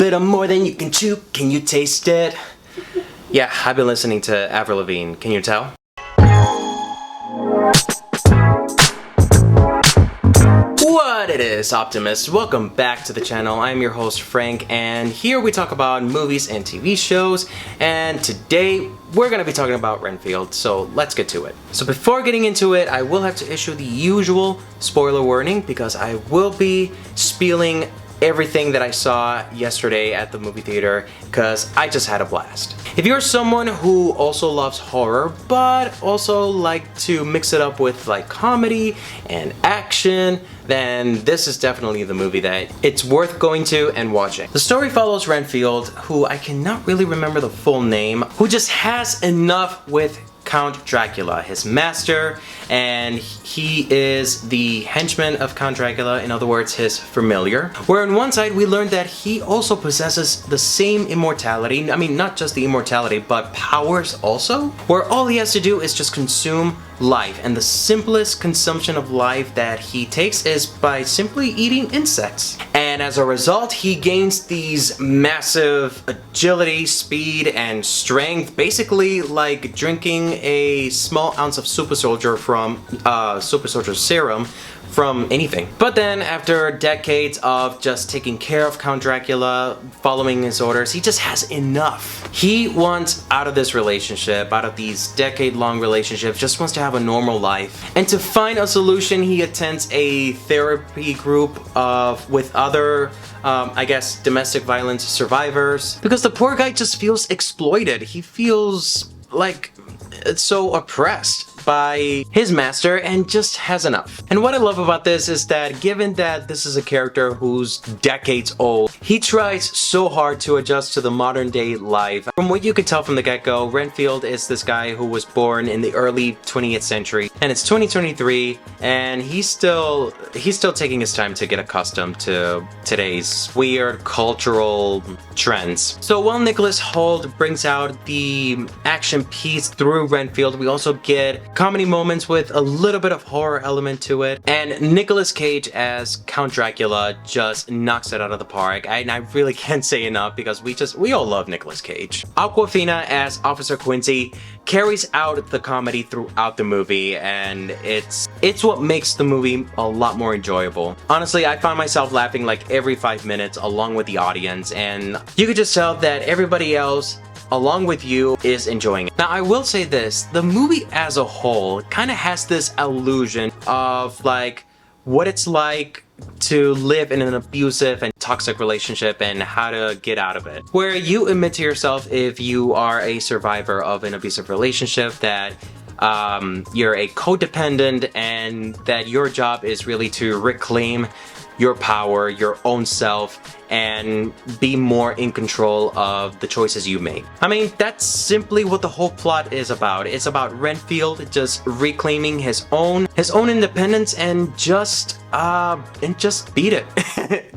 bit of more than you can chew. Can you taste it? Yeah, I've been listening to Avril Lavigne. Can you tell? What it is, Optimists? Welcome back to the channel. I'm your host Frank, and here we talk about movies and TV shows, and today we're going to be talking about Renfield, so let's get to it. So before getting into it, I will have to issue the usual spoiler warning because I will be spieling everything that I saw yesterday at the movie theater because I just had a blast. If you're someone who also loves horror but also like to mix it up with like comedy and action, then this is definitely the movie that it's worth going to and watching. The story follows Renfield, who I cannot really remember the full name, who just has enough with Count Dracula, his master, and he is the henchman of Count Dracula, in other words, his familiar. Where on one side we learned that he also possesses the same immortality, I mean not just the immortality, but powers also, where all he has to do is just consume life, and the simplest consumption of life that he takes is by simply eating insects. And as a result, he gains these massive agility, speed, and strength, basically like drinking a small ounce of super soldier serum from anything. But then after decades of just taking care of Count Dracula, following his orders, he just has enough. He wants out of this relationship, out of these decade-long relationships, just wants to have a normal life. And to find a solution, he attends a therapy group with other I guess domestic violence survivors, because the poor guy just feels exploited. He feels like so oppressed by his master and just has enough. And what I love about this is that given that this is a character who's decades old, he tries so hard to adjust to the modern day life. From what you could tell from the get-go, Renfield is this guy who was born in the early 20th century, and it's 2023, and he's still taking his time to get accustomed to today's weird cultural trends. So while Nicholas Hoult brings out the action piece through Renfield, we also get comedy moments with a little bit of horror element to it, and Nicolas Cage as Count Dracula just knocks it out of the park. And I really can't say enough because we all love Nicolas Cage. Awkwafina as Officer Quincy carries out the comedy throughout the movie, and it's what makes the movie a lot more enjoyable. Honestly, I found myself laughing like every 5 minutes along with the audience, and you could just tell that everybody else along with you is enjoying it. Now I will say this, the movie as a whole kind of has this illusion of like what it's like to live in an abusive and toxic relationship and how to get out of it. Where you admit to yourself, if you are a survivor of an abusive relationship, that you're a codependent and that your job is really to reclaim your power, your own self, and be more in control of the choices you make. I mean, that's simply what the whole plot is about. It's about Renfield just reclaiming his own independence and just beat it.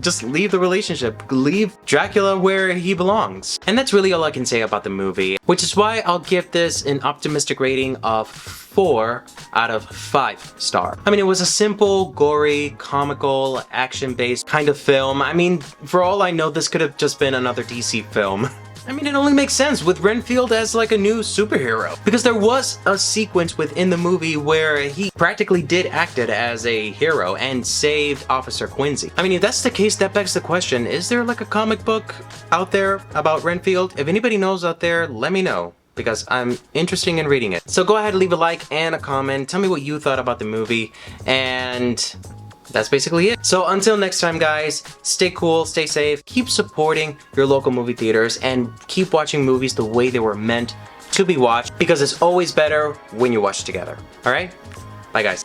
Just leave the relationship. Leave Dracula where he belongs. And that's really all I can say about the movie, which is why I'll give this an optimistic rating of 4 out of 5 stars. I mean, it was a simple, gory, comical, action-based kind of film. I mean, for all I know, this could have just been another DC film. I mean, it only makes sense with Renfield as like a new superhero, because there was a sequence within the movie where he practically did act it as a hero and saved Officer Quincy. I mean, if that's the case, that begs the question, is there like a comic book out there about Renfield? If anybody knows out there, let me know, because I'm interested in reading it. So go ahead, leave a like and a comment, tell me what you thought about the movie, and that's basically it. So until next time, guys, stay cool, stay safe, keep supporting your local movie theaters, and keep watching movies the way they were meant to be watched, because it's always better when you watch together. Alright? Bye, guys.